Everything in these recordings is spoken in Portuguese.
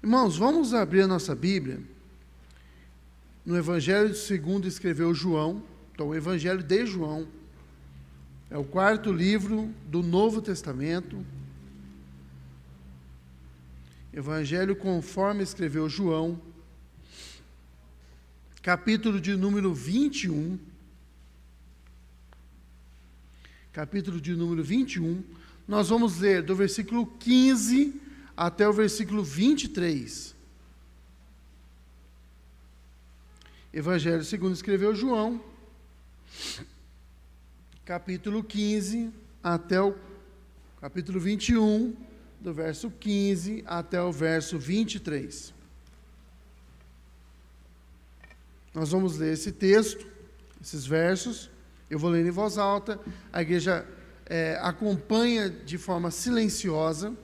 Irmãos, vamos abrir a nossa Bíblia no Evangelho segundo escreveu João. Então, o Evangelho de João é o quarto livro do Novo Testamento. Evangelho conforme escreveu João, capítulo de número 21. Capítulo de número 21. Nós vamos ler do versículo 15 até o versículo 23. Evangelho segundo escreveu João, capítulo 15 até o capítulo 21, do verso 15 até o verso 23. Nós vamos ler esse texto, esses versos. Eu vou ler em voz alta, a igreja acompanha de forma silenciosa,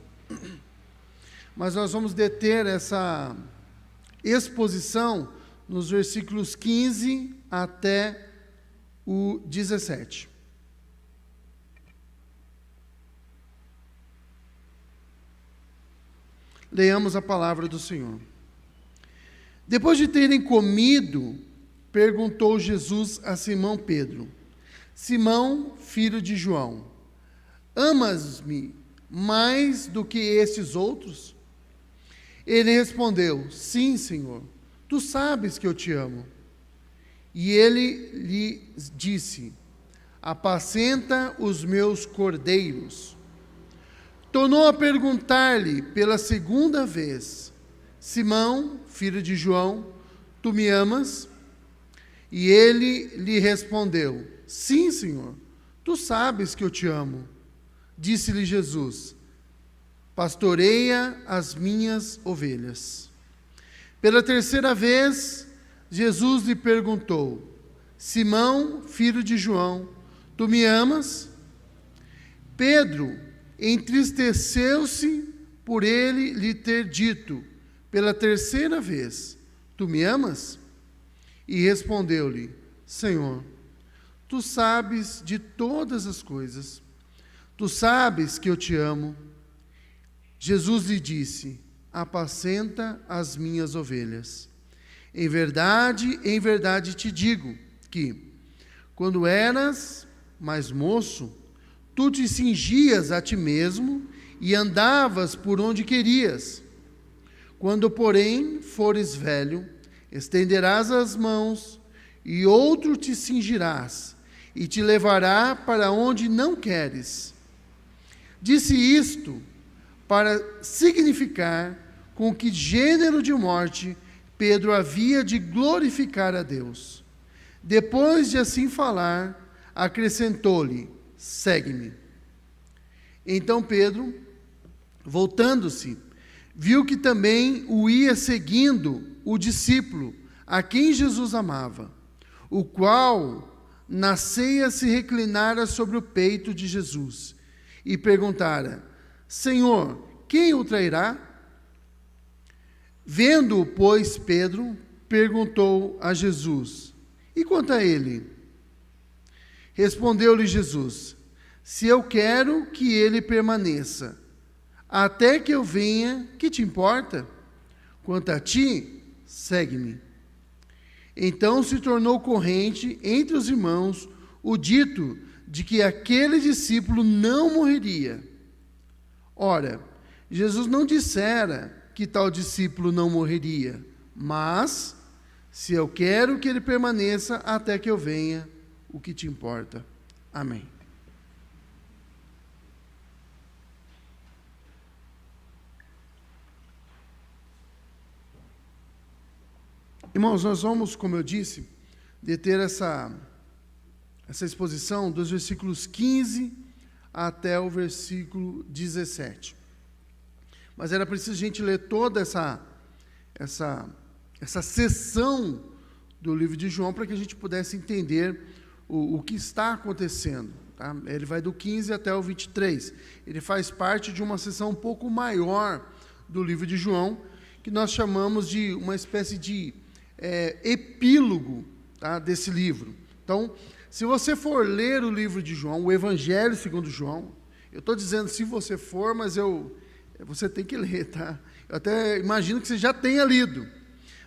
mas nós vamos deter essa exposição nos versículos 15 até o 17. Leamos a palavra do Senhor. Depois de terem comido, perguntou Jesus a Simão Pedro: Simão, filho de João, amas-me mais do que estes outros? Ele respondeu: Sim, Senhor, tu sabes que eu te amo. E ele lhe disse: apacenta os meus cordeiros. Tornou a perguntar-lhe pela segunda vez: Simão, filho de João, tu me amas? E ele lhe respondeu: Sim, Senhor, tu sabes que eu te amo. Disse-lhe Jesus: pastoreia as minhas ovelhas. Pela terceira vez, Jesus lhe perguntou: Simão, filho de João, tu me amas? Pedro entristeceu-se por ele lhe ter dito pela terceira vez: tu me amas? E respondeu-lhe: Senhor, tu sabes de todas as coisas, tu sabes que eu te amo. Jesus lhe disse: apacenta as minhas ovelhas. Em verdade te digo que, quando eras mais moço, tu te cingias a ti mesmo e andavas por onde querias. Quando, porém, fores velho, estenderás as mãos, e outro te cingirás, e te levará para onde não queres. Disse isto para significar com que gênero de morte Pedro havia de glorificar a Deus. Depois de assim falar, acrescentou-lhe: segue-me. Então Pedro, voltando-se, viu que também o ia seguindo o discípulo, a quem Jesus amava, o qual na ceia se reclinara sobre o peito de Jesus, e perguntara: Senhor, quem o trairá? Vendo-o, pois, Pedro perguntou a Jesus: e quanto a ele? Respondeu-lhe Jesus: se eu quero que ele permaneça até que eu venha, que te importa? Quanto a ti, segue-me. Então se tornou corrente entre os irmãos o dito de que aquele discípulo não morreria. Ora, Jesus não dissera que tal discípulo não morreria, mas, se eu quero que ele permaneça até que eu venha, o que te importa? Amém. Irmãos, nós vamos, como eu disse, deter essa exposição dos versículos 15 até o versículo 17. Mas era preciso a gente ler toda essa seção do livro de João para que a gente pudesse entender o que está acontecendo. Tá? Ele vai do 15 até o 23. Ele faz parte de uma seção um pouco maior do livro de João, que nós chamamos de uma espécie de epílogo, tá, desse livro. Então, se você for ler o livro de João, o Evangelho segundo João, eu estou dizendo se você for, mas eu Você tem que ler, tá? Eu até imagino que você já tenha lido.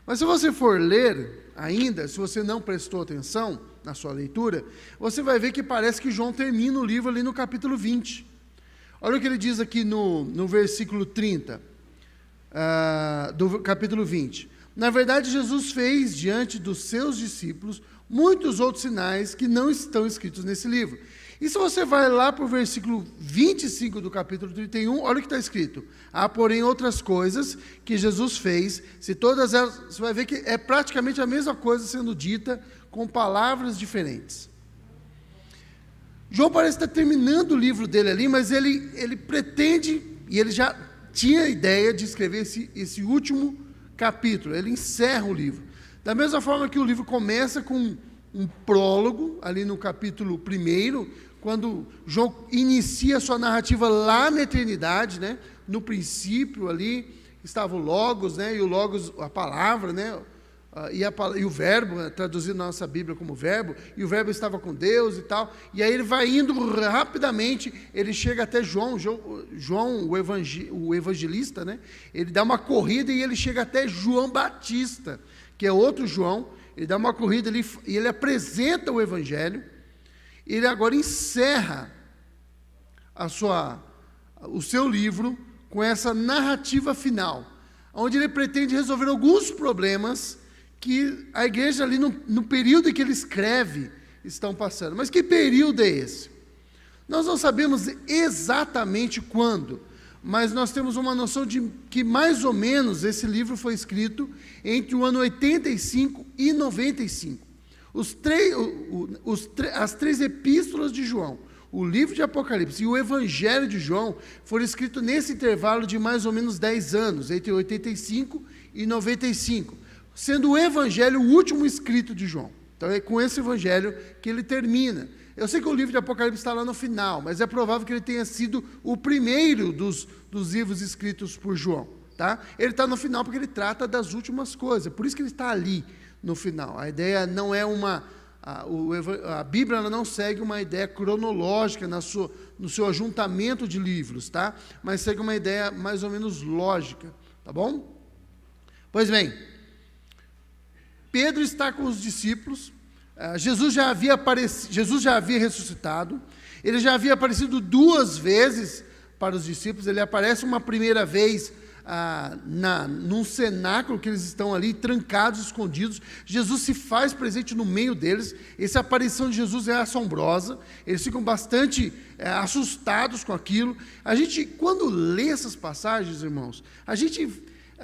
Mas se você for ler ainda, se você não prestou atenção na sua leitura, você vai ver que parece que João termina o livro ali no capítulo 20. Olha o que ele diz aqui no versículo 30, do capítulo 20. Na verdade, Jesus fez diante dos seus discípulos muitos outros sinais que não estão escritos nesse livro. E se você vai lá para o versículo 25 do capítulo 31, olha o que está escrito. Há, porém, outras coisas que Jesus fez, se todas elas, você vai ver que é praticamente a mesma coisa sendo dita com palavras diferentes. João parece estar terminando o livro dele ali, mas ele pretende, e ele já tinha a ideia de escrever esse último capítulo, ele encerra o livro. Da mesma forma que o livro começa com um prólogo, ali no capítulo 1, quando João inicia a sua narrativa lá na eternidade, né? No princípio ali estava o Logos, né? E o Logos, a palavra, né? E o verbo, traduzido na nossa Bíblia como verbo, e o verbo estava com Deus e tal, e aí ele vai indo rapidamente, ele chega até João, o evangelista, né? Ele dá uma corrida e ele chega até João Batista, que é outro João. Ele dá uma corrida ali e ele apresenta o evangelho. Ele agora encerra o seu livro com essa narrativa final, onde ele pretende resolver alguns problemas que a igreja ali no período em que ele escreve estão passando. Mas que período é esse? Nós não sabemos exatamente quando, mas nós temos uma noção de que mais ou menos esse livro foi escrito entre o ano 85 e 95. As três epístolas de João, o livro de Apocalipse e o Evangelho de João foram escritos nesse intervalo de mais ou menos 10 anos, entre 85 e 95, sendo o Evangelho o último escrito de João. Então é com esse Evangelho que ele termina. Eu sei que o livro de Apocalipse está lá no final, mas é provável que ele tenha sido o primeiro dos livros escritos por João. Tá? Ele está no final porque ele trata das últimas coisas, por isso que ele está ali no final. A ideia não é a Bíblia ela não segue uma ideia cronológica no seu ajuntamento de livros, tá? Mas segue uma ideia mais ou menos lógica, tá bom? Pois bem, Pedro está com os discípulos. Jesus já havia ressuscitado, ele já havia aparecido 2 vezes para os discípulos. Ele aparece uma primeira vez num cenáculo que eles estão ali trancados, escondidos. Jesus se faz presente no meio deles. Essa aparição de Jesus é assombrosa, eles ficam bastante assustados com aquilo. A gente, quando lê essas passagens, irmãos, a gente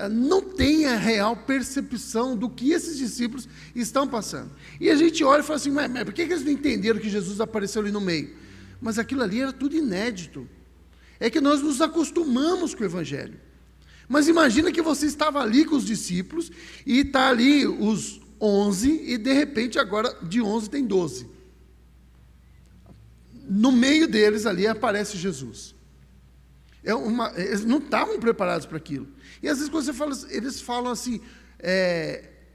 não tem a real percepção do que esses discípulos estão passando. E a gente olha e fala assim, mas por que eles não entenderam que Jesus apareceu ali no meio? Mas aquilo ali era tudo inédito. É que nós nos acostumamos com o Evangelho. Mas imagina que você estava ali com os discípulos, e está ali os 11, e de repente agora de 11 tem 12. No meio deles ali aparece Jesus. Eles não estavam preparados para aquilo. E às vezes quando você fala, eles falam assim,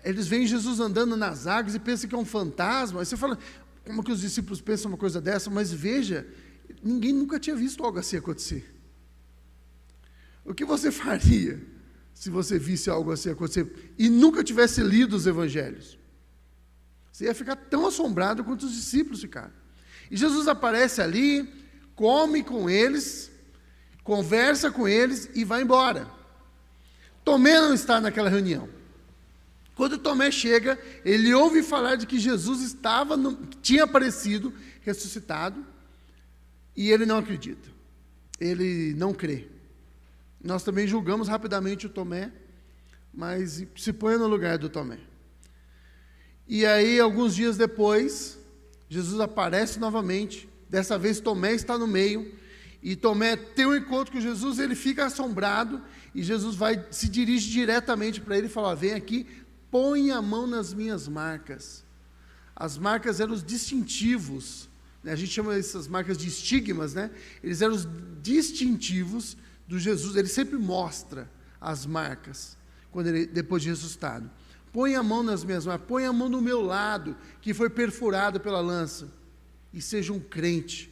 eles veem Jesus andando nas águas e pensam que é um fantasma. Aí você fala, como que os discípulos pensam uma coisa dessa? Mas veja, ninguém nunca tinha visto algo assim acontecer. O que você faria se você visse algo assim acontecer e nunca tivesse lido os evangelhos? Você ia ficar tão assombrado quanto os discípulos ficaram. E Jesus aparece ali, come com eles, conversa com eles e vai embora. Tomé não está naquela reunião. Quando Tomé chega, ele ouve falar de que Jesus tinha aparecido, ressuscitado, e ele não acredita. Ele não crê. Nós também julgamos rapidamente o Tomé, mas se põe no lugar do Tomé. E aí, alguns dias depois, Jesus aparece novamente. Dessa vez Tomé está no meio, e Tomé tem um encontro com Jesus. Ele fica assombrado, e Jesus se dirige diretamente para ele e fala, vem aqui, põe a mão nas minhas marcas. As marcas eram os distintivos, né? A gente chama essas marcas de estigmas, né? Eles eram os distintivos do Jesus. Ele sempre mostra as marcas depois de ressuscitado. Põe a mão nas minhas marcas, põe a mão no meu lado, que foi perfurado pela lança, e seja um crente.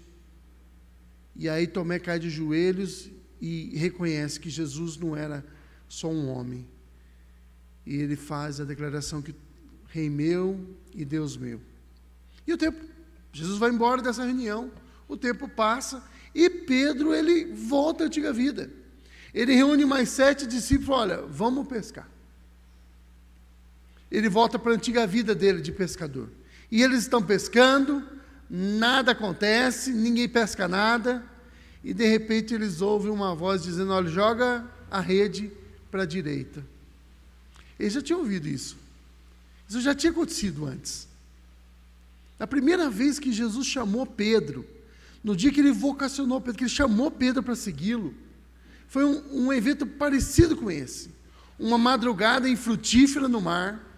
E aí Tomé cai de joelhos e reconhece que Jesus não era só um homem. E ele faz a declaração que Rei meu e Deus meu. E o tempo, Jesus vai embora dessa reunião, o tempo passa, e Pedro, ele volta à antiga vida. Ele reúne mais 7 discípulos, olha, vamos pescar. Ele volta para a antiga vida dele de pescador. E eles estão pescando, nada acontece, ninguém pesca nada, e de repente eles ouvem uma voz dizendo, olha, joga a rede para a direita. Eles já tinham ouvido isso. Isso já tinha acontecido antes. Na primeira vez que Jesus chamou Pedro, no dia que ele vocacionou Pedro, que ele chamou Pedro para segui-lo, foi um evento parecido com esse. Uma madrugada infrutífera no mar,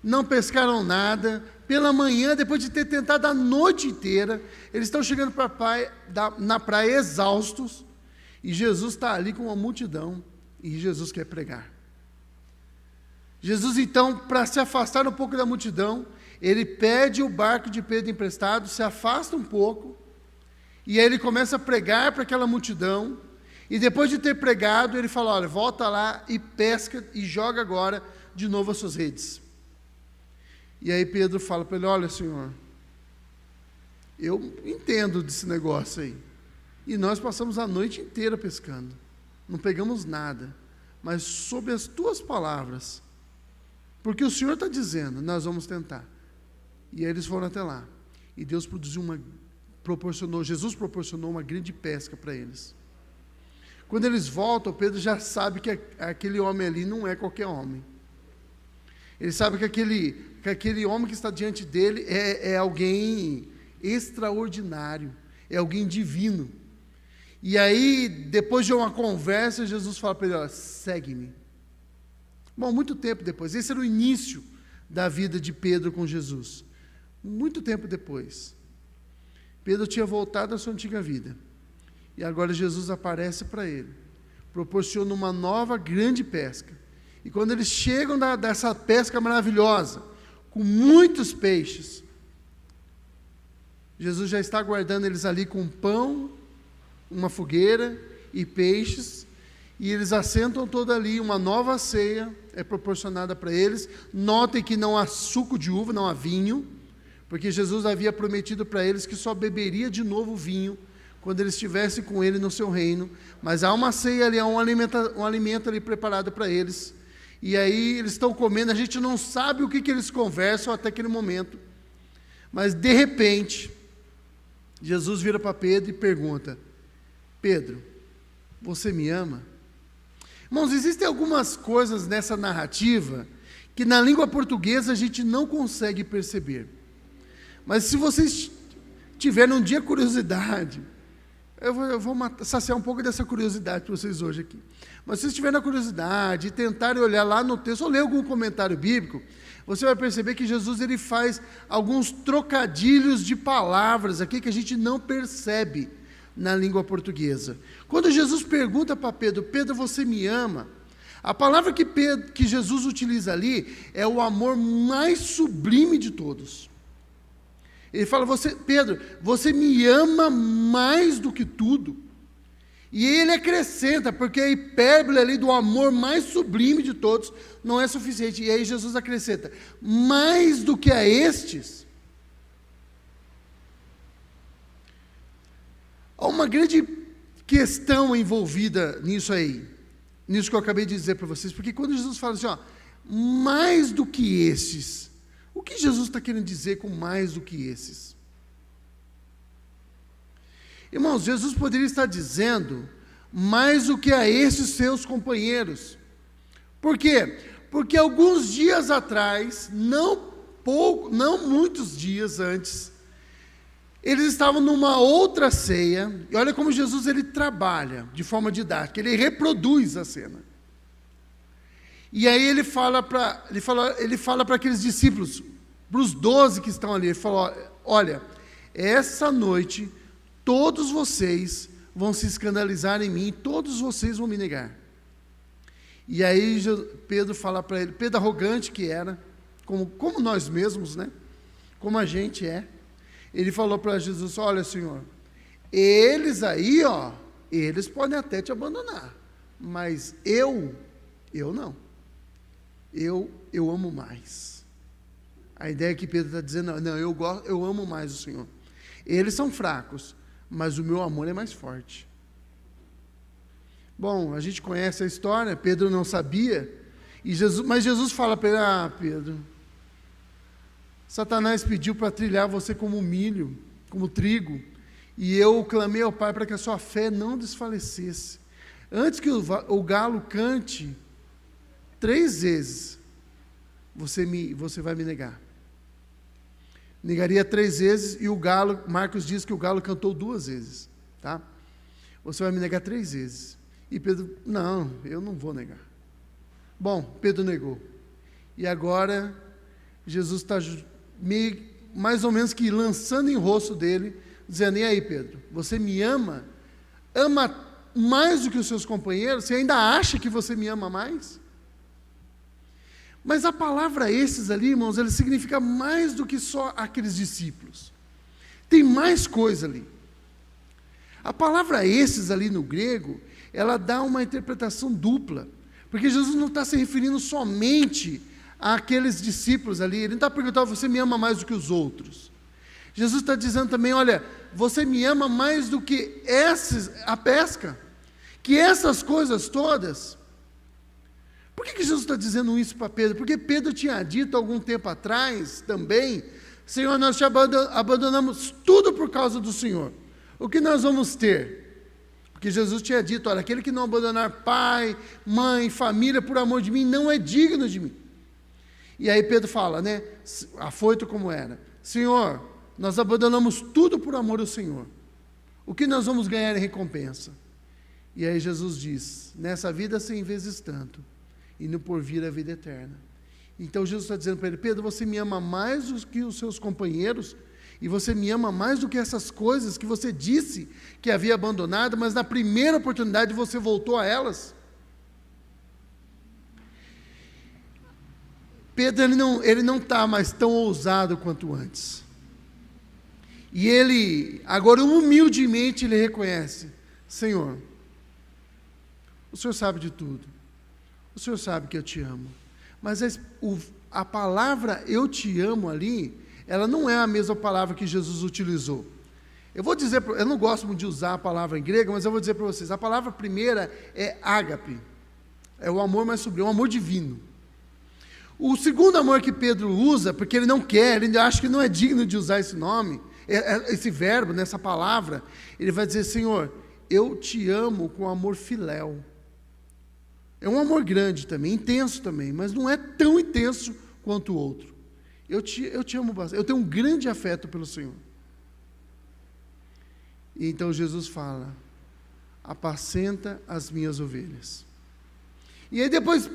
não pescaram nada, pela manhã, depois de ter tentado a noite inteira, eles estão chegando na praia exaustos, e Jesus está ali com uma multidão, e Jesus quer pregar. Jesus, então, para se afastar um pouco da multidão, ele pede o barco de Pedro emprestado, se afasta um pouco, e aí ele começa a pregar para aquela multidão, e depois de ter pregado, ele fala, olha, volta lá e pesca, e joga agora de novo as suas redes. E aí Pedro fala para ele, olha, Senhor, eu entendo desse negócio aí, e nós passamos a noite inteira pescando, não pegamos nada, mas sob as tuas palavras, porque o Senhor está dizendo, nós vamos tentar. E aí eles foram até lá. E Deus Jesus proporcionou uma grande pesca para eles. Quando eles voltam, Pedro já sabe que aquele homem ali não é qualquer homem. Ele sabe que aquele homem que está diante dele é alguém extraordinário, é alguém divino. E aí, depois de uma conversa, Jesus fala para ele, olha, segue-me. Bom, muito tempo depois, esse era o início da vida de Pedro com Jesus. Muito tempo depois, Pedro tinha voltado à sua antiga vida. E agora Jesus aparece para ele, proporciona uma nova grande pesca. E quando eles chegam dessa pesca maravilhosa, com muitos peixes, Jesus já está aguardando eles ali com pão, uma fogueira e peixes, e eles assentam toda ali, uma nova ceia é proporcionada para eles. Notem que não há suco de uva, não há vinho, porque Jesus havia prometido para eles que só beberia de novo vinho quando eles estivessem com ele no seu reino, mas há uma ceia ali, há um alimento ali preparado para eles, e aí eles estão comendo, a gente não sabe o que eles conversam até aquele momento, mas de repente, Jesus vira para Pedro e pergunta, Pedro, você me ama? Irmãos, existem algumas coisas nessa narrativa que na língua portuguesa a gente não consegue perceber. Mas se vocês tiverem um dia curiosidade, eu vou saciar um pouco dessa curiosidade para vocês hoje aqui. Mas se vocês tiverem a curiosidade e tentarem olhar lá no texto, ou ler algum comentário bíblico, você vai perceber que Jesus ele faz alguns trocadilhos de palavras aqui que a gente não percebe na língua portuguesa. Quando Jesus pergunta para Pedro, Pedro, você me ama? A palavra que Jesus utiliza ali é o amor mais sublime de todos. Ele fala, Pedro, você me ama mais do que tudo. E ele acrescenta, porque a hipérbole ali do amor mais sublime de todos não é suficiente. E aí Jesus acrescenta, mais do que a estes. Há uma grande questão envolvida nisso aí, nisso que eu acabei de dizer para vocês, porque quando Jesus fala assim, ó, mais do que estes, o que Jesus está querendo dizer com mais do que esses? Irmãos, Jesus poderia estar dizendo mais do que a esses seus companheiros. Por quê? Porque alguns dias atrás, não muitos dias antes, eles estavam numa outra ceia, e olha como Jesus ele trabalha de forma didática, ele reproduz a cena. E aí ele fala para aqueles discípulos, para os 12 que estão ali, ele fala, olha, essa noite todos vocês vão se escandalizar em mim, todos vocês vão me negar. E aí Pedro fala para ele, Pedro arrogante que era, como nós mesmos, né? Como a gente é. Ele falou para Jesus, olha Senhor, eles aí, ó, eles podem até te abandonar, mas eu não. Eu amo mais. A ideia é que Pedro está dizendo, não, eu amo mais o Senhor. Eles são fracos, mas o meu amor é mais forte. Bom, a gente conhece a história, Pedro não sabia, mas Jesus fala para ele, Pedro, Satanás pediu para trilhar você como milho, como trigo, e eu clamei ao Pai para que a sua fé não desfalecesse. Antes que o galo cante 3 vezes, você vai me negar. Negaria 3 vezes, e o galo, Marcos diz que o galo cantou 2 vezes, tá? Você vai me negar 3 vezes. E Pedro, não, eu não vou negar. Bom, Pedro negou. E agora, Jesus está mais ou menos que lançando em rosto dele, dizendo, e aí Pedro, você me ama? Ama mais do que os seus companheiros? Você ainda acha que você me ama mais? Mas a palavra esses ali, irmãos, ela significa mais do que só aqueles discípulos. Tem mais coisa ali. A palavra esses ali no grego, ela dá uma interpretação dupla, porque Jesus não está se referindo somente àqueles discípulos ali, ele não está perguntando, você me ama mais do que os outros. Jesus está dizendo também, olha, você me ama mais do que a pesca, que essas coisas todas. Por que Jesus está dizendo isso para Pedro? Porque Pedro tinha dito algum tempo atrás também, Senhor, nós te abandonamos tudo por causa do Senhor. O que nós vamos ter? Porque Jesus tinha dito, olha, aquele que não abandonar pai, mãe, família por amor de mim, não é digno de mim. E aí Pedro fala, né, afoito como era, Senhor, nós abandonamos tudo por amor ao Senhor. O que nós vamos ganhar em recompensa? E aí Jesus diz, nessa vida 100 vezes tanto, e no porvir a vida eterna. Então Jesus está dizendo para ele, Pedro, você me ama mais do que os seus companheiros, e você me ama mais do que essas coisas que você disse que havia abandonado, mas na primeira oportunidade você voltou a elas. Pedro, ele não está mais tão ousado quanto antes. E ele, agora humildemente, ele reconhece, Senhor, o Senhor sabe de tudo. O Senhor sabe que eu te amo. Mas a palavra eu te amo ali, ela não é a mesma palavra que Jesus utilizou. Eu vou dizer, eu não gosto muito de usar a palavra em grego, mas eu vou dizer para vocês, a palavra primeira é ágape, é o amor mais sublime, o amor divino. O segundo amor que Pedro usa, porque ele não quer, ele acha que não é digno de usar esse nome, esse verbo, nessa palavra, ele vai dizer, Senhor, eu te amo com amor filéu. É um amor grande também, intenso também, mas não é tão intenso quanto o outro. Eu te amo bastante, eu tenho um grande afeto pelo Senhor. E então Jesus fala, apacenta as minhas ovelhas. E aí depois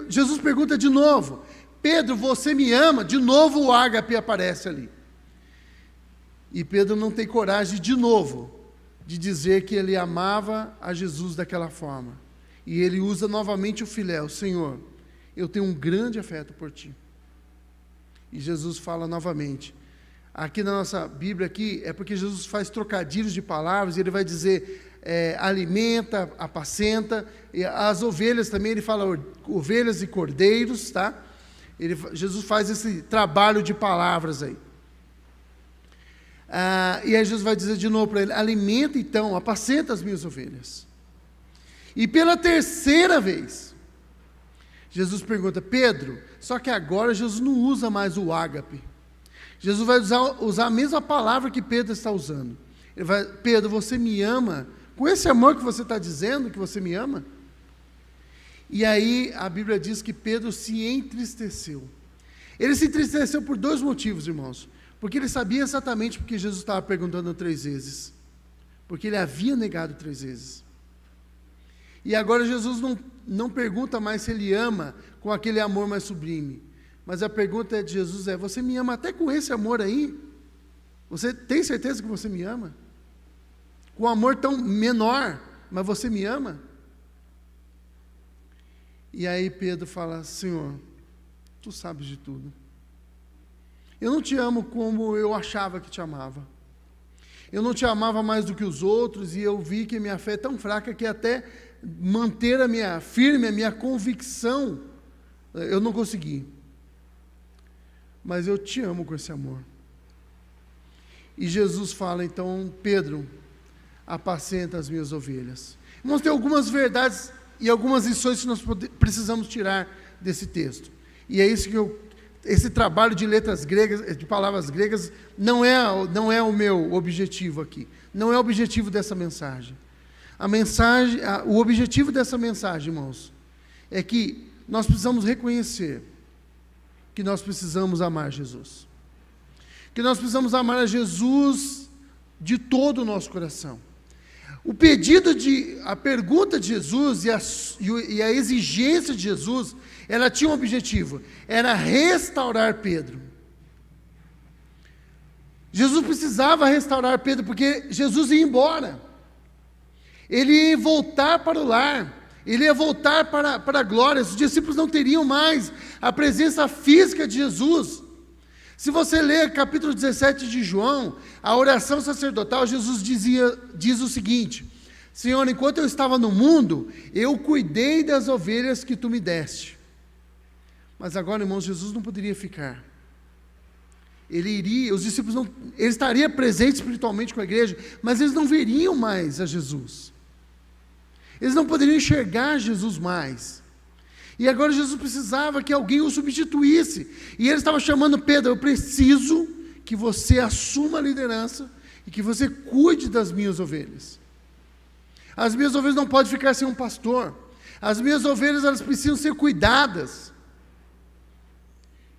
Jesus pergunta de novo, Pedro, você me ama? De novo o ágape aparece ali. E Pedro não tem coragem de novo, de dizer que ele amava a Jesus daquela forma. E ele usa novamente o filéu, Senhor, eu tenho um grande afeto por ti. E Jesus fala novamente, aqui na nossa Bíblia aqui, é porque Jesus faz trocadilhos de palavras, e ele vai dizer, alimenta, apacenta, e as ovelhas também, ele fala ovelhas e cordeiros, tá? Jesus faz esse trabalho de palavras aí. E aí Jesus vai dizer de novo para ele, alimenta então, apacenta as minhas ovelhas. E pela terceira vez, Jesus pergunta, Pedro, só que agora Jesus não usa mais o ágape. Jesus vai usar a mesma palavra que Pedro está usando. Ele vai, Pedro, você me ama? Com esse amor que você está dizendo que você me ama? E aí a Bíblia diz que Pedro se entristeceu. Ele se entristeceu por 2 motivos, irmãos. Porque ele sabia exatamente porque Jesus estava perguntando 3 vezes. Porque ele havia negado 3 vezes. E agora Jesus não pergunta mais se ele ama com aquele amor mais sublime. Mas a pergunta de Jesus é, você me ama até com esse amor aí? Você tem certeza que você me ama? Com um amor tão menor, mas você me ama? E aí Pedro fala, Senhor, tu sabes de tudo. Eu não te amo como eu achava que te amava. eu não te amava mais do que os outros, e eu vi que minha fé é tão fraca que até manter a minha convicção, eu não consegui. Mas eu te amo com esse amor. E Jesus fala, então, Pedro, apacenta as minhas ovelhas. Irmãos, tem algumas verdades e algumas lições que nós precisamos tirar desse texto. E é isso que esse trabalho de letras gregas, de palavras gregas, não é o meu objetivo aqui. Não é o objetivo dessa mensagem. O objetivo dessa mensagem, irmãos, é que nós precisamos reconhecer que nós precisamos amar Jesus. Que nós precisamos amar a Jesus de todo o nosso coração. A pergunta de Jesus e a exigência de Jesus, ela tinha um objetivo, era restaurar Pedro. Jesus precisava restaurar Pedro, porque Jesus ia embora. Ele ia voltar para o lar, ele ia voltar para a glória. Os discípulos não teriam mais a presença física de Jesus. Se você ler capítulo 17 de João, a oração sacerdotal, Jesus diz o seguinte: Senhor, enquanto eu estava no mundo, eu cuidei das ovelhas que tu me deste. Mas agora, irmãos, Jesus não poderia ficar. Ele estaria presente espiritualmente com a igreja, mas eles não veriam mais a Jesus. Eles não poderiam enxergar Jesus mais. E agora Jesus precisava que alguém o substituísse. E ele estava chamando Pedro: eu preciso que você assuma a liderança e que você cuide das minhas ovelhas. As minhas ovelhas não podem ficar sem um pastor. As minhas ovelhas, elas precisam ser cuidadas.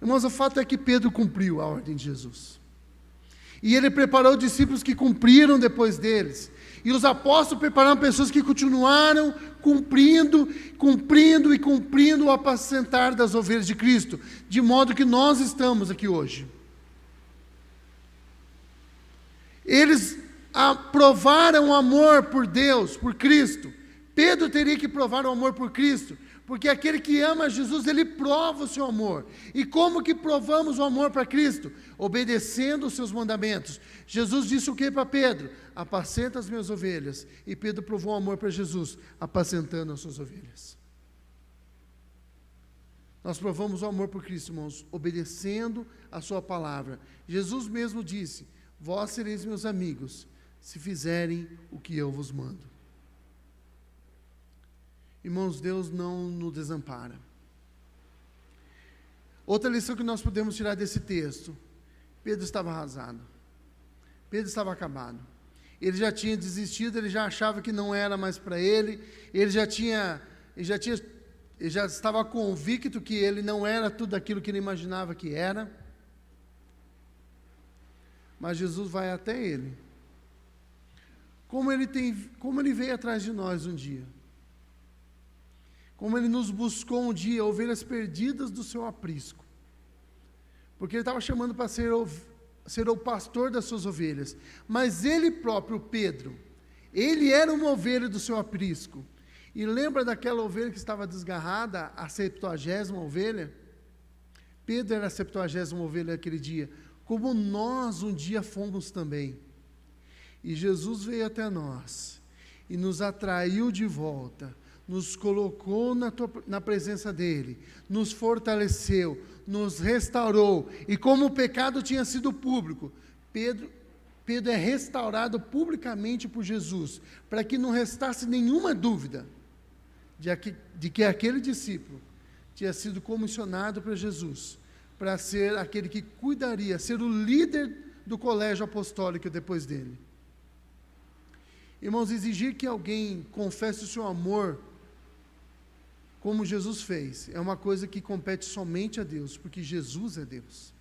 Irmãos, o fato é que Pedro cumpriu a ordem de Jesus. E ele preparou discípulos que cumpriram depois deles. E os apóstolos prepararam pessoas que continuaram cumprindo o apacentar das ovelhas de Cristo, de modo que nós estamos aqui hoje. Eles provaram o amor por Deus, por Cristo. Pedro teria que provar o amor por Cristo, porque aquele que ama Jesus, ele prova o seu amor. E como que provamos o amor para Cristo? Obedecendo os seus mandamentos. Jesus disse o que para Pedro? Apacenta as minhas ovelhas. E Pedro provou o amor para Jesus, apacentando as suas ovelhas. Nós provamos o amor por Cristo, irmãos, obedecendo a sua palavra. Jesus mesmo disse: vós sereis meus amigos, se fizerem o que eu vos mando. Irmãos, Deus não nos desampara. Outra lição que nós podemos tirar desse texto: Pedro estava arrasado. Pedro estava acabado. Ele já tinha desistido, ele já achava que não era mais para ele, ele já estava convicto que ele não era tudo aquilo que ele imaginava que era. Mas Jesus vai até ele. Como ele veio atrás de nós um dia. Como ele nos buscou um dia, ovelhas perdidas do seu aprisco. Porque ele estava chamando para ser o pastor das suas ovelhas. Mas ele próprio, Pedro, ele era uma ovelha do seu aprisco. E lembra daquela ovelha que estava desgarrada, a 70ª ovelha? Pedro era a 70ª ovelha naquele dia, como nós um dia fomos também. E Jesus veio até nós e nos atraiu de volta, nos colocou na presença dele, nos fortaleceu, nos restaurou. E como o pecado tinha sido público, Pedro é restaurado publicamente por Jesus, para que não restasse nenhuma dúvida de que aquele discípulo tinha sido comissionado para Jesus, para ser aquele que cuidaria, ser o líder do colégio apostólico depois dele. Irmãos, exigir que alguém confesse o seu amor, como Jesus fez, é uma coisa que compete somente a Deus, porque Jesus é Deus.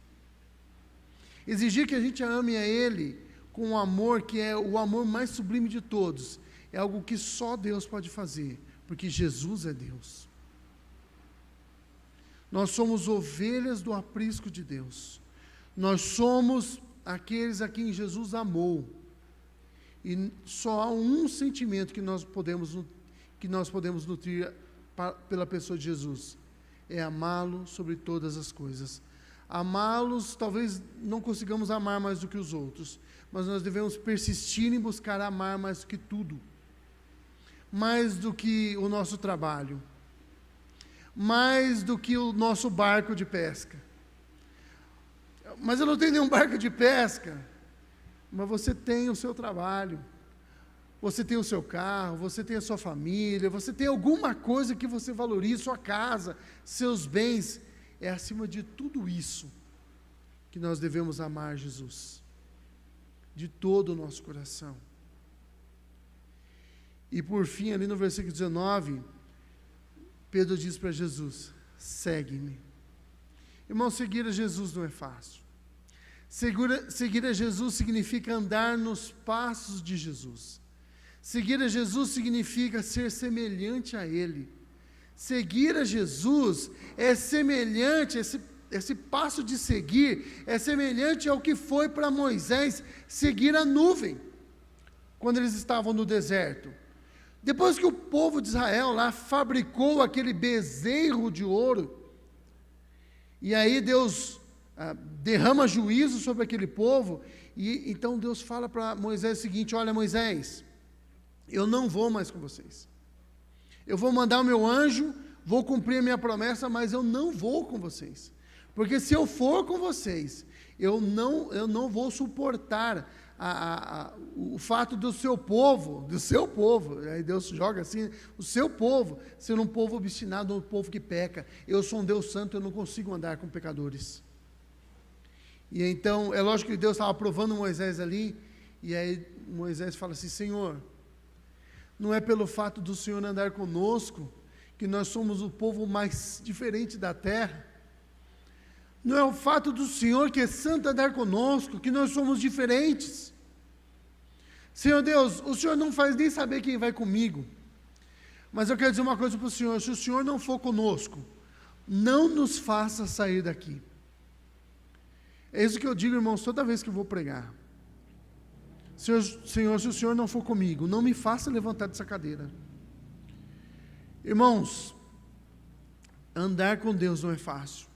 Exigir que a gente ame a Ele com um amor que é o amor mais sublime de todos, é algo que só Deus pode fazer, porque Jesus é Deus. Nós somos ovelhas do aprisco de Deus. Nós somos aqueles a quem Jesus amou. E só há um sentimento que nós podemos nutrir pela pessoa de Jesus: é amá-lo sobre todas as coisas, Amá-los, talvez não consigamos amar mais do que os outros, mas nós devemos persistir em buscar amar mais do que tudo, mais do que o nosso trabalho, mais do que o nosso barco de pesca. Mas eu não tenho nenhum barco de pesca. Mas você tem o seu trabalho, você tem o seu carro, você tem a sua família, você tem alguma coisa que você valoriza, sua casa, seus bens. É acima de tudo isso que nós devemos amar Jesus, de todo o nosso coração. E por fim, ali no versículo 19, Pedro diz para Jesus: segue-me. Irmão, seguir a Jesus não é fácil. Seguir a Jesus significa andar nos passos de Jesus. Seguir a Jesus significa ser semelhante a Ele. Seguir a Jesus é semelhante, esse passo de seguir é semelhante ao que foi para Moisés seguir a nuvem, quando eles estavam no deserto. Depois que o povo de Israel lá fabricou aquele bezerro de ouro, e aí Deus derrama juízo sobre aquele povo, e então Deus fala para Moisés o seguinte: olha, Moisés, eu não vou mais com vocês. Eu vou mandar o meu anjo, vou cumprir a minha promessa, mas eu não vou com vocês. Porque se eu for com vocês, eu não vou suportar o fato do seu povo, aí Deus joga assim, o seu povo, ser um povo obstinado, um povo que peca. Eu sou um Deus santo, eu não consigo andar com pecadores. E então, é lógico que Deus estava provando Moisés ali, e aí Moisés fala assim: Senhor, não é pelo fato do Senhor andar conosco, que nós somos o povo mais diferente da terra. Não é o fato do Senhor, que é santo, andar conosco, que nós somos diferentes. Senhor Deus, o Senhor não faz nem saber quem vai comigo. Mas eu quero dizer uma coisa para o Senhor: se o Senhor não for conosco, não nos faça sair daqui. É isso que eu digo, irmãos, toda vez que eu vou pregar. Senhor, se o Senhor não for comigo, não me faça levantar dessa cadeira. Irmãos, andar com Deus não é fácil.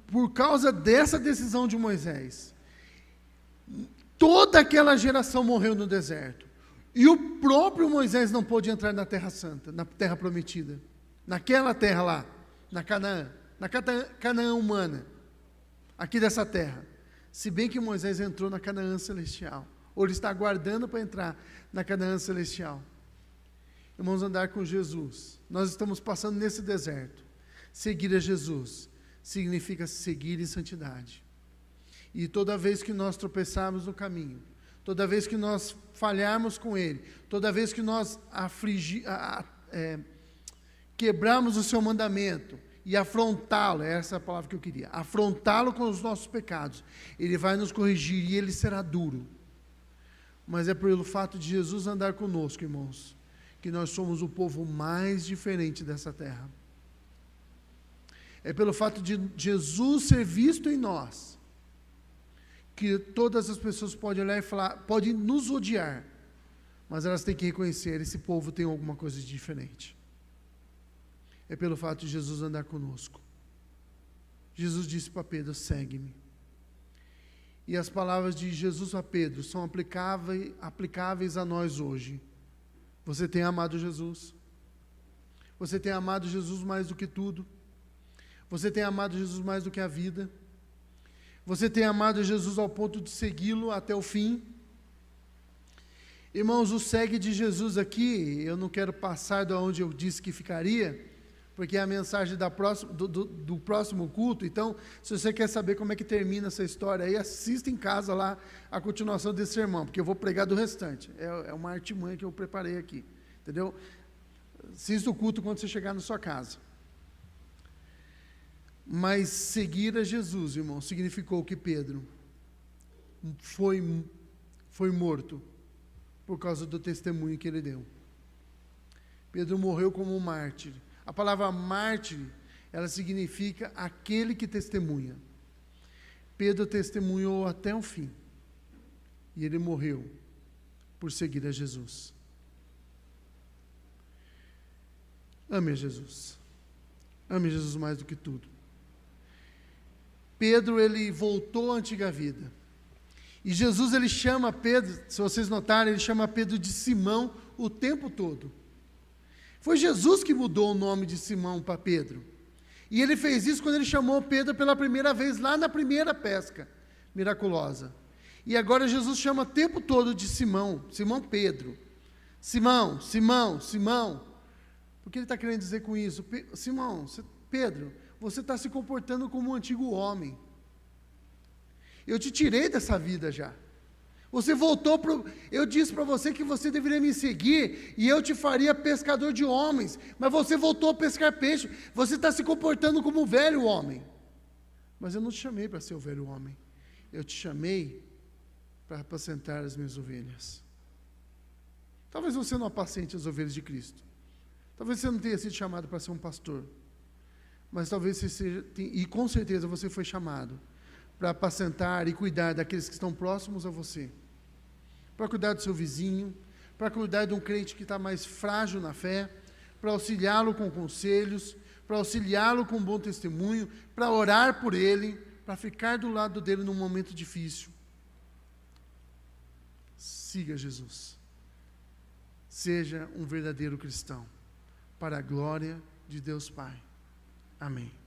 Por causa dessa decisão de Moisés, toda aquela geração morreu no deserto. E o próprio Moisés não pôde entrar na Terra Santa, na Terra Prometida. Naquela terra lá, na Canaã humana, aqui dessa terra. Se bem que Moisés entrou na Canaã celestial, ou ele está aguardando para entrar na Canaã celestial. Irmãos, andar com Jesus, nós estamos passando nesse deserto. Seguir a Jesus significa seguir em santidade. E toda vez que nós tropeçarmos no caminho, toda vez que nós falharmos com Ele, toda vez que nós quebrarmos o seu mandamento e afrontá-lo, essa é a palavra que eu queria, afrontá-lo com os nossos pecados, Ele vai nos corrigir e Ele será duro. Mas é pelo fato de Jesus andar conosco, irmãos, que nós somos o povo mais diferente dessa terra. É pelo fato de Jesus ser visto em nós, que todas as pessoas podem olhar e falar, podem nos odiar, mas elas têm que reconhecer: esse povo tem alguma coisa de diferente. É pelo fato de Jesus andar conosco. Jesus disse para Pedro: segue-me. E as palavras de Jesus a Pedro são aplicáveis a nós hoje. Você tem amado Jesus? Você tem amado Jesus mais do que tudo? Você tem amado Jesus mais do que a vida? Você tem amado Jesus ao ponto de segui-lo até o fim? Irmãos, o segue de Jesus aqui, eu não quero passar de onde eu disse que ficaria, porque é a mensagem do próximo culto. Então, se você quer saber como é que termina essa história aí, assista em casa lá a continuação desse sermão, porque eu vou pregar do restante. É uma artimanha que eu preparei aqui, entendeu? Assista o culto quando você chegar na sua casa. Mas seguir a Jesus, irmão, significou que Pedro foi morto por causa do testemunho que ele deu. Pedro morreu como um mártir. A palavra mártir, ela significa aquele que testemunha. Pedro testemunhou até o fim. E ele morreu por seguir a Jesus. Ame a Jesus. Ame Jesus mais do que tudo. Pedro, ele voltou à antiga vida. E Jesus, ele chama Pedro, se vocês notarem, ele chama Pedro de Simão o tempo todo. Foi Jesus que mudou o nome de Simão para Pedro. E ele fez isso quando ele chamou Pedro pela primeira vez, lá na primeira pesca miraculosa. E agora Jesus chama o tempo todo de Simão, Simão Pedro. Simão, Simão, Simão. O que ele está querendo dizer com isso? Simão, Pedro, você está se comportando como um antigo homem. Eu te tirei dessa vida já. Você voltou para... Eu disse para você que você deveria me seguir e eu te faria pescador de homens. Mas você voltou a pescar peixe. Você está se comportando como um velho homem. Mas eu não te chamei para ser o velho homem. Eu te chamei para apacentar as minhas ovelhas. Talvez você não apacente as ovelhas de Cristo. Talvez você não tenha sido chamado para ser um pastor. Mas talvez você seja... E com certeza você foi chamado para apacentar e cuidar daqueles que estão próximos a você, para cuidar do seu vizinho, para cuidar de um crente que está mais frágil na fé, para auxiliá-lo com conselhos, para auxiliá-lo com um bom testemunho, para orar por ele, para ficar do lado dele num momento difícil. Siga Jesus. Seja um verdadeiro cristão, para a glória de Deus Pai. Amém.